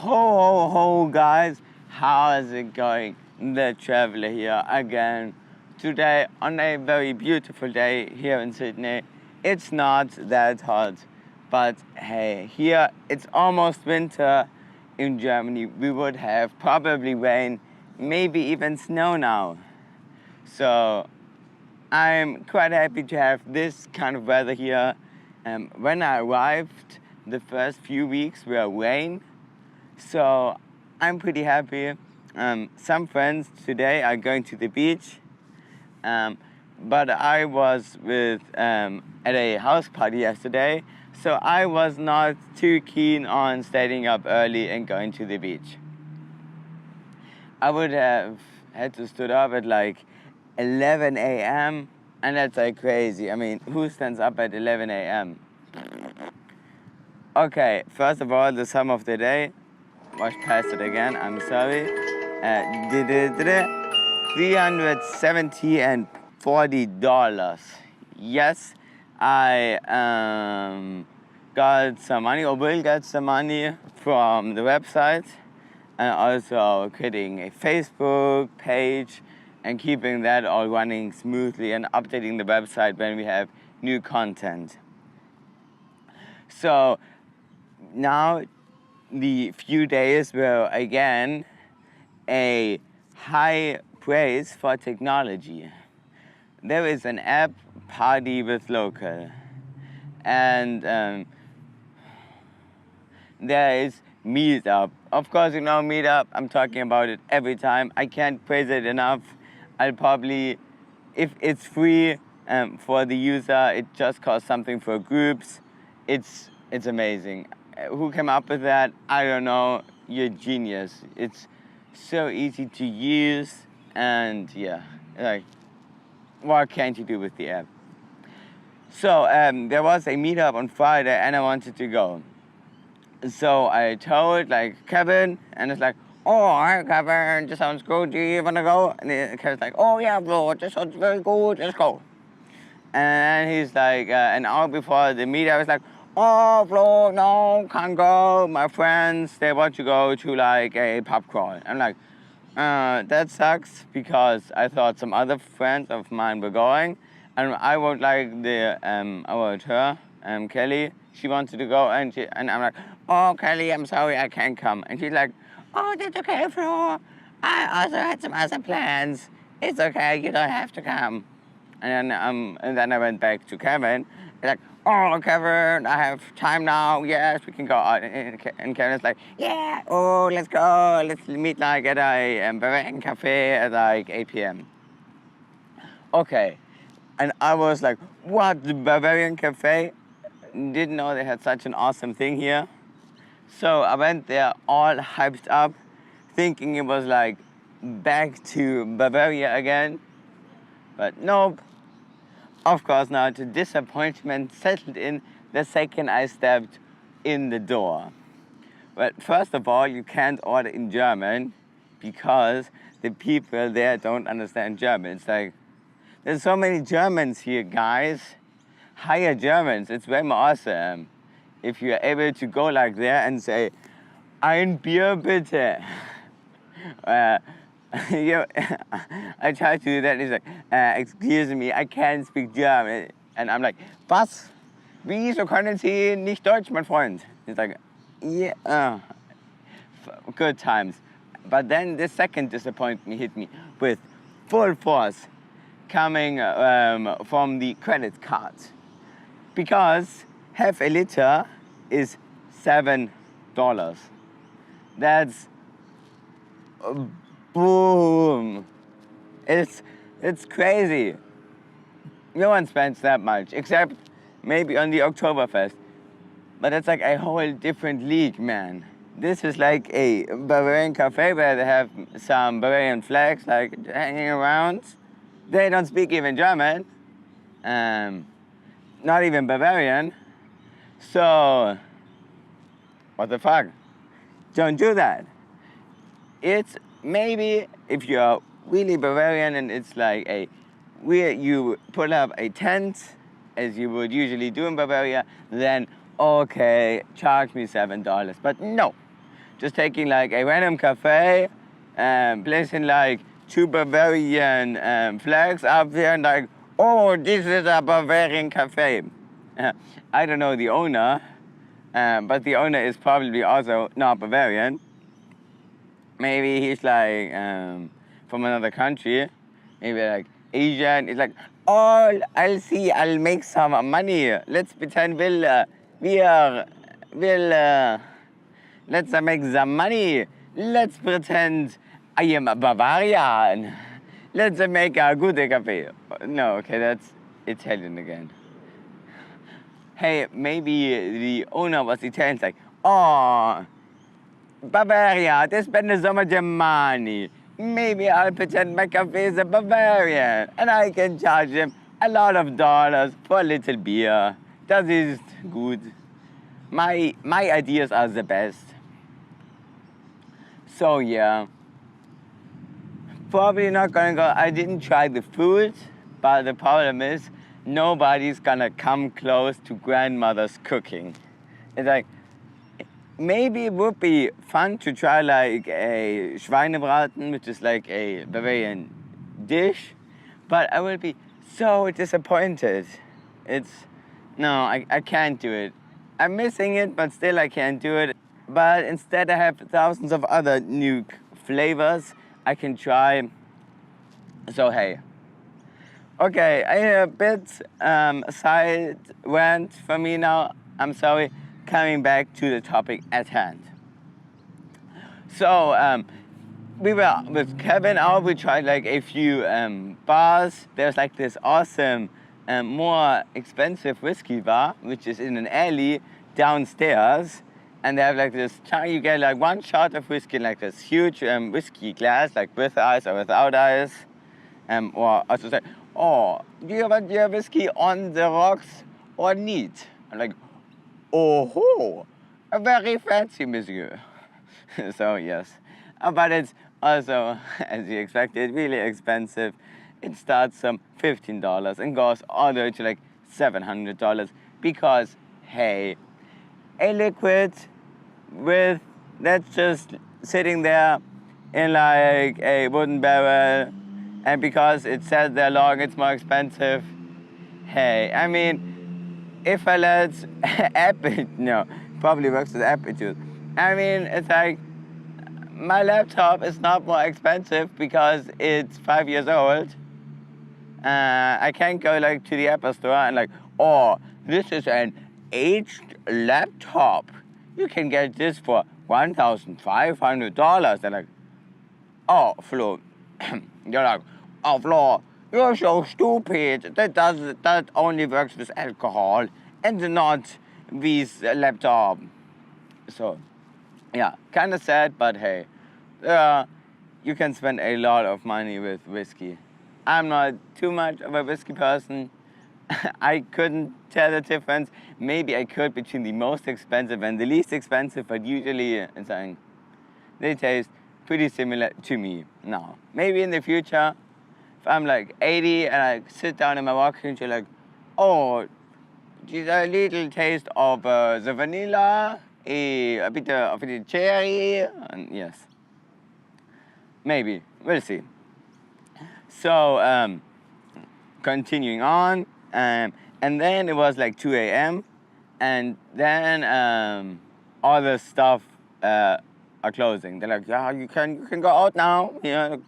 Ho, guys. How is it going? The traveler here again. Today, on a very beautiful day here in Sydney. It's not that hot, but hey, here it's almost winter. In Germany, we would have probably rain, maybe even snow now. So, I'm quite happy to have this kind of weather here. When I arrived, the first few weeks were rain. So I'm pretty happy. Some friends today are going to the beach, but I was at a house party yesterday, so I was not too keen on staying up early and going to the beach. I would have had to stood up at like 11 a.m. and that's like crazy. I mean, who stands up at 11 a.m.? Okay, first of all, the sum of the day. Was past it again, I'm sorry. 370 and $40. Yes, I got some money or will get some money from the website, and also creating a Facebook page and keeping that all running smoothly and updating the website when we have new content. So now the few days were again a high praise for technology. There is an app, Party with Local, and there is Meetup. Of course, you know Meetup, I'm talking about it every time. I can't praise it enough. I'll probably, if it's free for the user, it just costs something for groups. It's amazing. Who came up with that? I don't know. You're a genius. It's so easy to use, and yeah, like, what can't you do with the app? So there was a meetup on Friday, and I wanted to go. So I told like Kevin, and it's like, oh, hi Kevin, this sounds good. Do you wanna go? And Kevin's like, oh yeah, bro, this sounds very good. Let's go. And he's like, an hour before the meetup, I was like, oh, Flo, no, can't go. My friends, they want to go to like a pub crawl. I'm like, that sucks because I thought some other friends of mine were going. And I would like I wrote her, Kelly, she wanted to go. And I'm like, oh, Kelly, I'm sorry, I can't come. And she's like, oh, that's okay, Flo. I also had some other plans. It's okay, you don't have to come. And then I went back to Kevin, like, oh, Kevin, I have time now. Yes, we can go out. And Kevin's like, yeah, oh, let's go. Let's meet like at a Bavarian cafe at like 8 p.m. Okay. And I was like, what, the Bavarian cafe? Didn't know they had such an awesome thing here. So I went there all hyped up, thinking it was like back to Bavaria again. But nope. Of course not, the disappointment settled in the second I stepped in the door. But first of all, you can't order in German because the people there don't understand German. It's like, there's so many Germans here, guys. Hire Germans, it's very awesome. If you're able to go like there and say, ein Bier bitte. I try to do that. He's like, excuse me, I can't speak German. And I'm like, was? Wieso können Sie nicht Deutsch, mein Freund? He's like, yeah, good times. But then the second disappointment hit me with full force coming from the credit card. Because half a liter is $7. That's boom. It's crazy. No one spends that much, except maybe on the Oktoberfest. But it's like a whole different league, man. This is like a Bavarian cafe where they have some Bavarian flags like hanging around. They don't speak even German. Not even Bavarian. So, what the fuck? Don't do that. It's maybe if you're really Bavarian and it's like where you put up a tent as you would usually do in Bavaria, then okay, charge me $7. But no, just taking like a random cafe, placing like 2 Bavarian flags up there and like, oh, this is a Bavarian cafe. I don't know the owner, but the owner is probably also not Bavarian. Maybe he's like from another country, maybe like Asian. It's like, oh, I'll see, I'll make some money. Let's pretend let's make some money. Let's pretend I am a Bavarian. Let's make a good cafe. No, okay, that's Italian again. Hey, maybe the owner was Italian. It's like, oh, Bavaria, they spend so much money. Maybe I'll pretend my cafe is a Bavarian and I can charge them a lot of dollars for a little beer. That is good. My ideas are the best. So yeah, probably not gonna go. I didn't try the food, but the problem is nobody's gonna come close to grandmother's cooking. It's like, maybe it would be fun to try like a Schweinebraten, which is like a Bavarian dish, but I will be so disappointed. No, I can't do it. I'm missing it, but still I can't do it. But instead I have thousands of other new flavors I can try. So hey. Okay, I a bit side rant for me now. I'm sorry. Coming back to the topic at hand. So we were with Kevin out. We tried like a few bars. There's like this awesome, more expensive whiskey bar, which is in an alley downstairs. And they have like this, you get like one shot of whiskey in like this huge whiskey glass, like with ice or without ice. Or also say, oh, do you want your whiskey on the rocks or neat? I'm like, oh, a very fancy, monsieur. So yes, but it's also, as you expected, really expensive. It starts from $15 and goes all the way to like $700 because, hey, a liquid that's just sitting there in like a wooden barrel, and because it sat there long, it's more expensive. Hey, I mean, if I let probably works with aptitude. I mean, it's like, my laptop is not more expensive because it's 5 years old. I can't go like to the Apple store and like, oh, this is an aged laptop. You can get this for $1,500. They're like, oh, Flo. You're like, oh, Flo, you're so stupid. That only works with alcohol and not with laptop. So, yeah, kind of sad, but hey, you can spend a lot of money with whiskey. I'm not too much of a whiskey person. I couldn't tell the difference. Maybe I could between the most expensive and the least expensive, but usually they taste pretty similar to me now. Maybe in the future, if I'm like 80 and I sit down in my rocking chair like, oh, there's a little taste of the vanilla, a bit of the cherry, and yes. Maybe, we'll see. So, continuing on, and then it was like 2 a.m. and then all the stuff are closing. They're like, yeah, you can go out now. You know, like,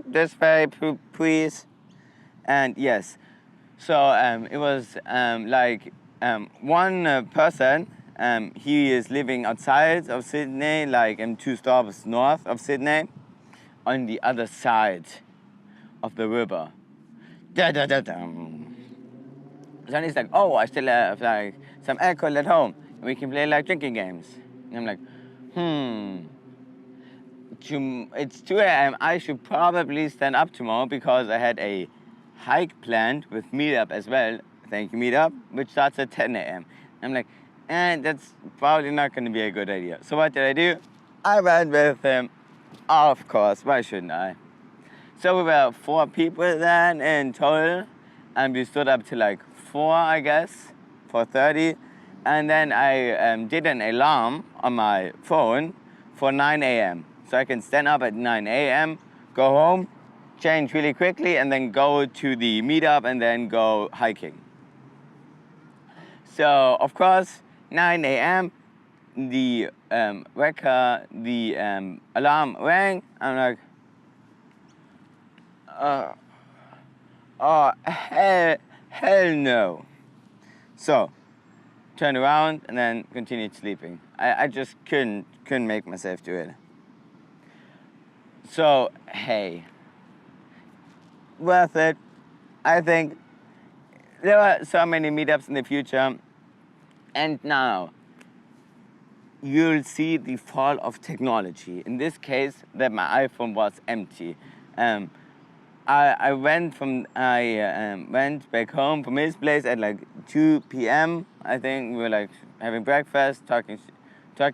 this way, please. And yes, so it was like one person. He is living outside of Sydney, like 2 stops north of Sydney, on the other side of the river. Then he's like, oh, I still have like some alcohol at home. We can play like drinking games. And I'm like, it's 2 a.m. I should probably stand up tomorrow because I had a hike planned with Meetup as well. Thank you, Meetup, which starts at 10 a.m. I'm like, that's probably not going to be a good idea. So what did I do? I went with him. Of course, why shouldn't I? So we were 4 people then in total, and we stood up till like 4, I guess, 4:30. And then I did an alarm on my phone for 9 a.m. So I can stand up at 9 a.m., go home, change really quickly, and then go to the meetup and then go hiking. So, of course, 9 a.m., the alarm rang. I'm like, oh, hell no. So, turned around and then continued sleeping. I just couldn't make myself do it. So, hey, worth it. I think there are so many meetups in the future, and now you'll see the fall of technology. In this case, that my iPhone was empty. I went back home from his place at like 2 p.m. I think we were like having breakfast, talking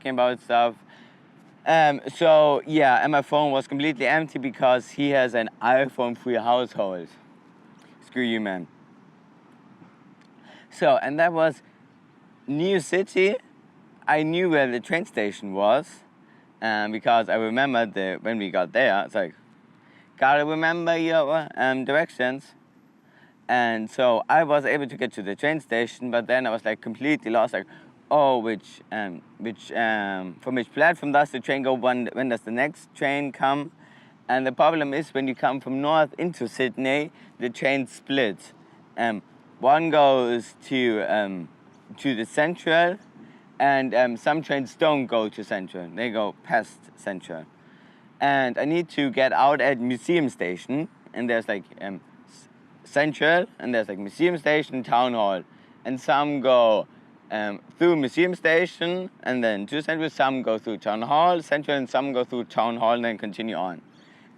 about stuff. So yeah, and my phone was completely empty because he has an iPhone-free household. Screw you, man. So, and that was New City. I knew where the train station was, because I remembered when we got there. It's like, gotta remember your directions. And so I was able to get to the train station, but then I was like completely lost. Like, oh, from which platform does the train go? When does the next train come? And the problem is when you come from north into Sydney, the train splits. One goes to the central, and some trains don't go to central. They go past central. And I need to get out at Museum Station, and there's like central, and there's like Museum Station, Town Hall, and some go through Museum Station and then to central. Some go through Town Hall, central, and some go through Town Hall and then continue on.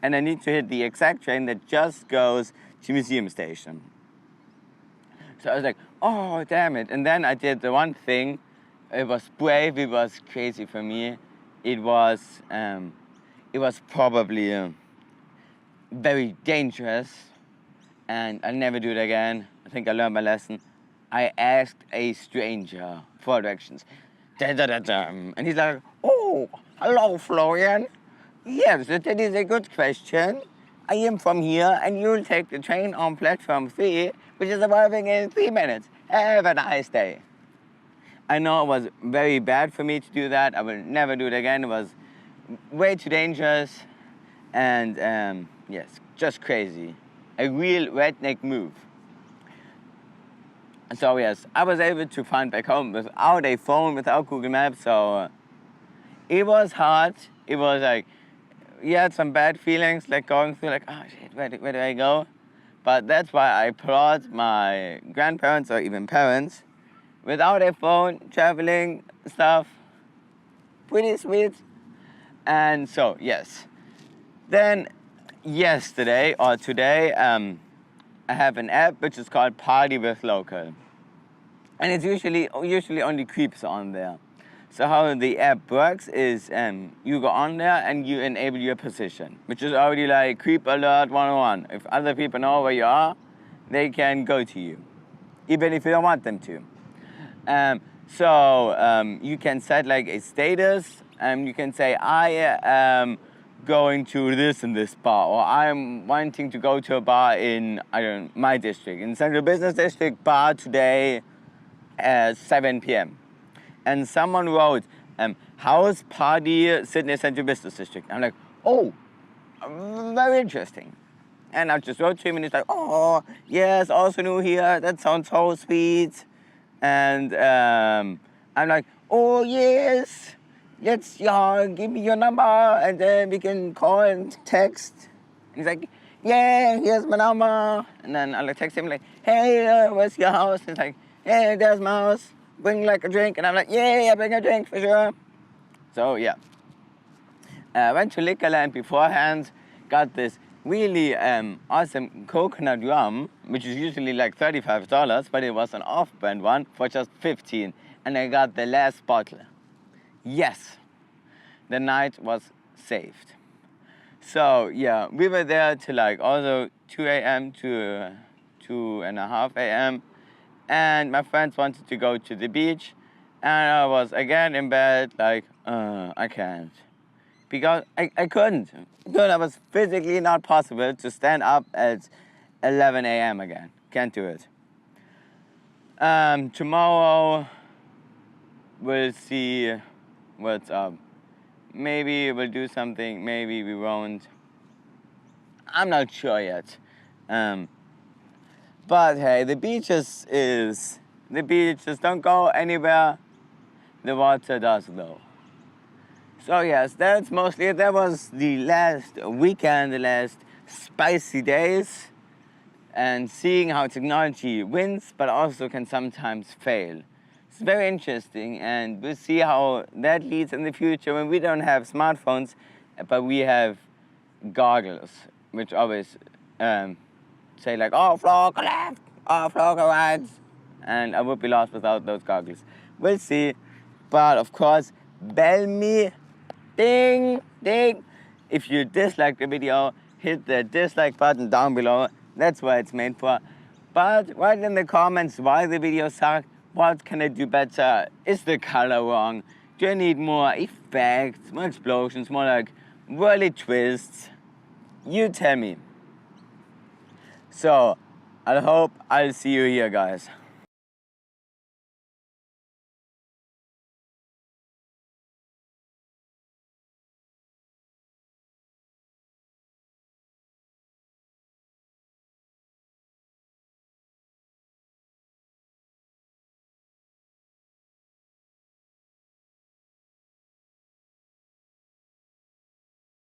And I need to hit the exact train that just goes to Museum Station. So I was like, oh, damn it. And then I did the one thing. It was brave. It was crazy for me. It was probably very dangerous, and I'll never do it again. I think I learned my lesson. I asked a stranger for directions. And he's like, oh, hello, Florian. Yes, that is a good question. I am from here, and you'll take the train on platform 3, which is arriving in 3 minutes. Have a nice day. I know it was very bad for me to do that. I will never do it again. It was way too dangerous, and yes, just crazy. A real redneck move. So yes, I was able to find back home without a phone, without Google Maps. So it was hard. It was like, you had some bad feelings, like going through, like, oh shit, where do I go? But that's why I applaud my grandparents or even parents. Without a phone, traveling, stuff, pretty sweet. And so, yes. Then, yesterday or today, I have an app which is called Party with Local. And it's usually only creeps on there. So how the app works is you go on there and you enable your position, which is already like creep alert 101. If other people know where you are, they can go to you, even if you don't want them to. So you can set like a status, and you can say, I am going to this and this bar, or I'm wanting to go to a bar in, my district, in Central Business District, bar today at 7 p.m. And someone wrote, house party, Sydney Central Business District. I'm like, oh, very interesting. And I just wrote to him, and he's like, oh, yes, also new here. That sounds so sweet. And I'm like, oh, yes, let's give me your number, and then we can call and text. And he's like, yeah, here's my number. And then I text him like, hey, where's your house? And he's like, hey, there's my house. Bring like a drink. And I'm like, yeah, bring a drink for sure. So yeah. Went to Liquorland beforehand, got this really awesome coconut rum, which is usually like $35, but it was an off-brand one for just $15. And I got the last bottle. Yes, the night was saved. So yeah, we were there till like also 2 a.m. to 2:30 a.m. And my friends wanted to go to the beach, and I was again in bed like, I can't. because I couldn't. It was physically not possible to stand up at 11 a.m. again. Can't do it. Tomorrow we'll see what's up. Maybe we'll do something, maybe we won't. I'm not sure yet. But hey, the beaches don't go anywhere. The water does though. So yes, that's mostly it. That was the last weekend, the last spicy days, and seeing how technology wins but also can sometimes fail. It's very interesting, and we'll see how that leads in the future when we don't have smartphones, but we have goggles, which always say like, oh, floor go left, oh, floor go right, and I would be lost without those goggles. We'll see, but of course, bell me, ding, ding. If you dislike the video, hit the dislike button down below. That's what it's made for. But write in the comments why the video sucked. What can I do better? Is the color wrong? Do I need more effects, more explosions, more like whirly twists? You tell me. So, I hope I'll see you here, guys.